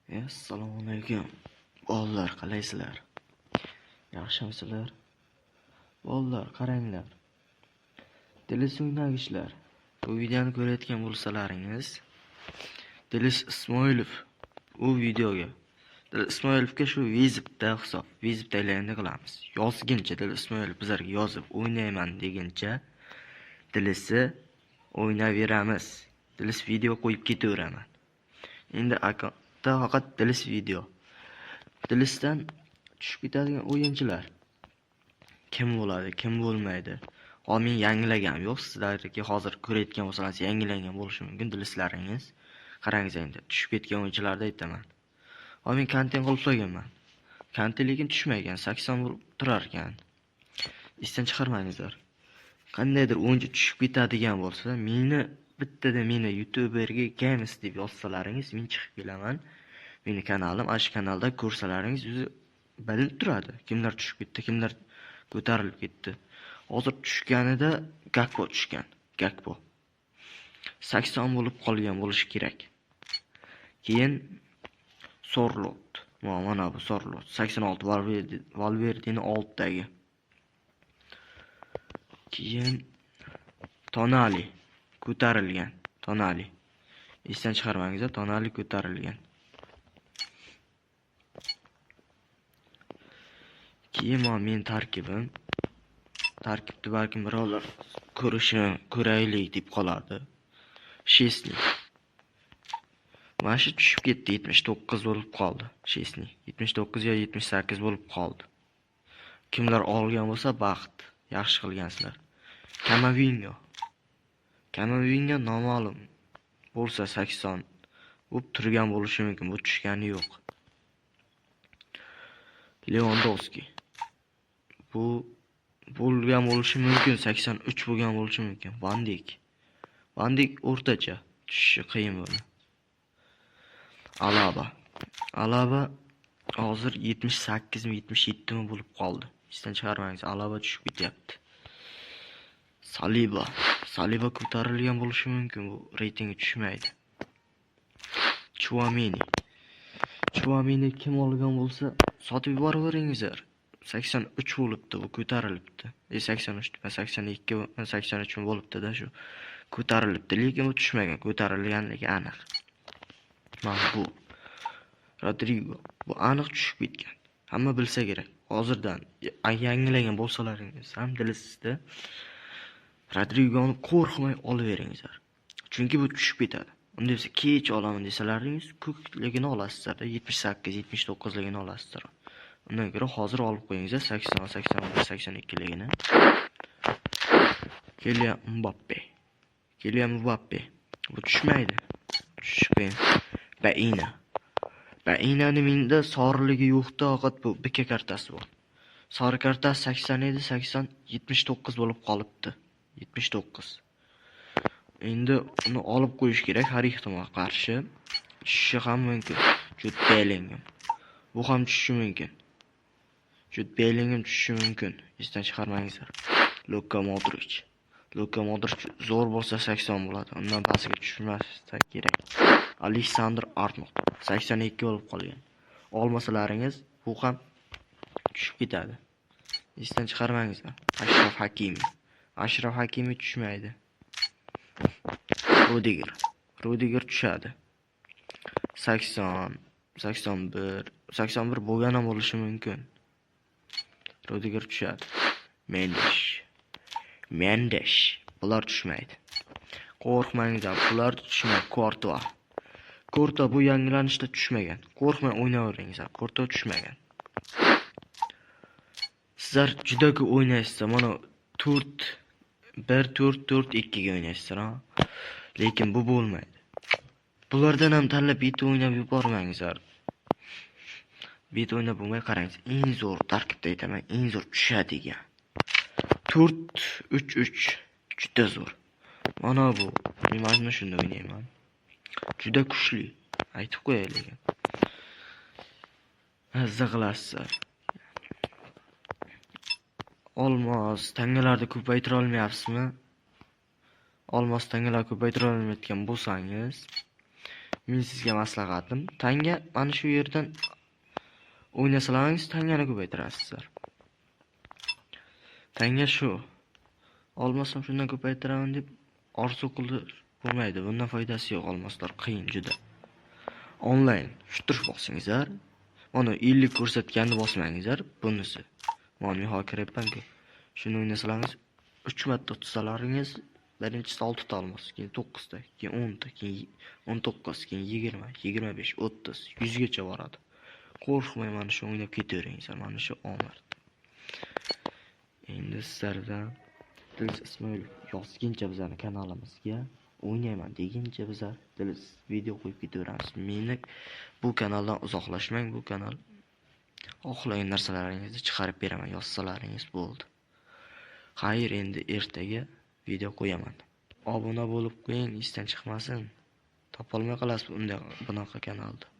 Assalomu alaykum. Bolalar, qalaysizlar? Yaxshimisizlar? Bolalar, qaranglar. Dilis o'ynagishlar. Bu videoni ko'rayotgan bo'lsalaringiz, Dilis Ismoilov u videoga Dilis Ismoilovga shu Vizibda hisob, Vizibda aylanishni qilamiz. Yozgincha Dilis Ismoilov bizlarga yozib o'ynayman deguncha Dilisni o'ynaveramiz. Dilis video qo'yib ketaveraman. Endi akkauntda faqat Dilis video. Dilisdan tushib ketadigan o'yinchilar kim bo'ladi, kim bo'lmaydi? Men yangilagan yo'q. Sizlarga hozir ko'rayotgan bo'lsangiz yangilangan bo'lishi mumkin Dilislaringiz. Qarangiz endi tushib ketgan o'yinchilarni aytaman. Men kontent qilib qo'yganman. Kontent lekin tushmagan, 80 bo'lib turar ekan. Esdan chiqarmangizlar. Qandaydir o'yinchi tushib ketadigan bo'lsa, meni YouTuberga Games deb yozsalaringiz, men chiqib kelaman. Meni kanalim, shu kanalda ko'rsalaringiz o'zi bilinib turadi. Kimlar tushib ketdi, kimlar ko'tarilib ketdi. Hozir tushganida Gakpo tushgan. Gakpo 80 bo'lib qolgan bo'lishi kerak. Keyin Sorlot. Mana bu Sorlot 86 Valverdening oldidagi. Keyin Tonali ko'tarilgan. Tonali. Esdan chiqarmangizlar, Tonali ko'tarilgan. Keyin men tarkibni balkim birovlar ko'raylik deb qolardi. Shesni. Mana shu tushib ketdi, 79 bo'lib qoldi. Shesni 79 yo 78 bo'lib qoldi. Kimlar olgan bo'lsa baxt, yaxshi qilgansizlar. Kamavinga noma'lum bo'lsa 80 bo'lib turgan bo'lishi mumkin. Bu tushgani yo'q. Lewandowski bu bo'lgan bo'lishi mumkin, 83 bo'lgan bo'lishi mumkin. Van Dijk o'rtacha, tushishi qiyin bo'ldi. Alaba hozir 78 mi 77 mi bo'lib qoldi. Esdan chiqarmangiz, Alaba tushib ketyapti. Saliba ko'tarilgan bo'lishi mumkin, bu reytingi tushmaydi. Chouameni kim olgan bo'lsa sotib yuboraveringizlar. 83 bo'libdi, bu ko'tarilibdi. 83, 82, 83 bo'libdi-da shu. Ko'tarilibdi, lekin bu tushmagan, ko'tarilganligi aniq. Mana bu Rodrigo, bu aniq tushib ketgan. Hamma bilsa kerak. Hozirdan yangilagan bo'lsalaringiz ham Dilisda Rodrigoni qo'rqmay olaveringizlar. Chunki bu tushib ketadi. Unda desa kech olaman desalaringiz, ko'kligini olasizlar, 78, 79 ligini olasizlar. Undan ko'ra hozir olib qo'yingizlar 80, 81, 82 ligini. Kylian Mbappe. Bu tushmaydi. Tushib Bainani menda soriligi yo'qda, faqat bu bika kartasi bor. Sori kartasi 80 edi, 80 79 bo'lib qolibdi. 79. Endi uni olib qo'yish kerak, har ehtimol qarshi. Tushishi ham mumkin. Jude Bellingham. Bu ham tushishi mumkin. Jude Bellingham tushishi mumkin. Esdan chiqarmangizlar. Luka Modric zo'r bo'lsa 80 bo'ladi. Undan pastiga tushmasa kerak. Alexander Arnold 82 bo'lib qolgan. Olmasalaringiz bu ham tushib ketadi. Esdan chiqarmangizlar. Ashraf Hakimi tushmaydi. Rudiger tushadi. 80, 81 bo'lgan ham bo'lishi mumkin. Rudiger tushadi. Mendes bular tushmaydi. Qo'rqmangizlar, bular tushmaydi. Korto bu yangilanishda tushmagan. Qo'rqmay o'ynayveringizlar. Korto tushmagan. Sizlar juda ko'p o'ynaysizlar. Mana 4-4-2 ga o'ynaysizlar, ha. Lekin bu bo'lmaydi. Bulardan ham tanlab bitta o'ynab yubormangizlar. Bitta o'ynab bo'lmay qarangizlar. Eng zo'r tarkibda aytaman, eng zo'r tushadigan 4-3-3 juda zo'r. Mana bu. Men mana shunda o'ynayman. Juda kuchli. Aytib qo'yaylik. Azza qilasizlar. Olmos tangalarni ko'paytira olmayapsizmi? Olmos tangalar ko'paytira olmayotgan bo'lsangiz, Men sizga maslahatim, tanga mana shu yerdan o'ynasalaringiz tangani ko'paytirasizlar. Tanga shu. Olmasam shundan ko'paytiraman deb orzu qilish bo'lmaydi. Bundan foydasi yo'q, olmaslar qiyin juda. Onlayn shutush bosingizlar. Mana 50 ko'rsatganini bosmangizlar, bunisi. Mana men hozir kiryapman-ku. Shuni o'ynasalaringiz 3 marta tutsalaringiz, birinchisi 6 ta olmos, keyin 9 ta, keyin 10 ta, keyin 19, keyin 20, 25, 30, 100 gacha boradi. Qo'rqmay mana shu o'ynab ketaveringizlar, mana shu omad. Endi sizlardan Dilis Ismoilov yozgincha bizning kanalimizga o'ynayman deguncha bizlar Dilis video qo'yib ketaveramiz. Meni bu kanaldan uzoqlashmang, bu kanal xohlagan narsalaringizni chiqarib beraman, yozsalaringiz bo'ldi. Xayr, endi ertaga video qo'yaman. Obuna bo'lib qo'ying, esdan chiqmasin. Topolmay qolasiz bunaqa kanalda.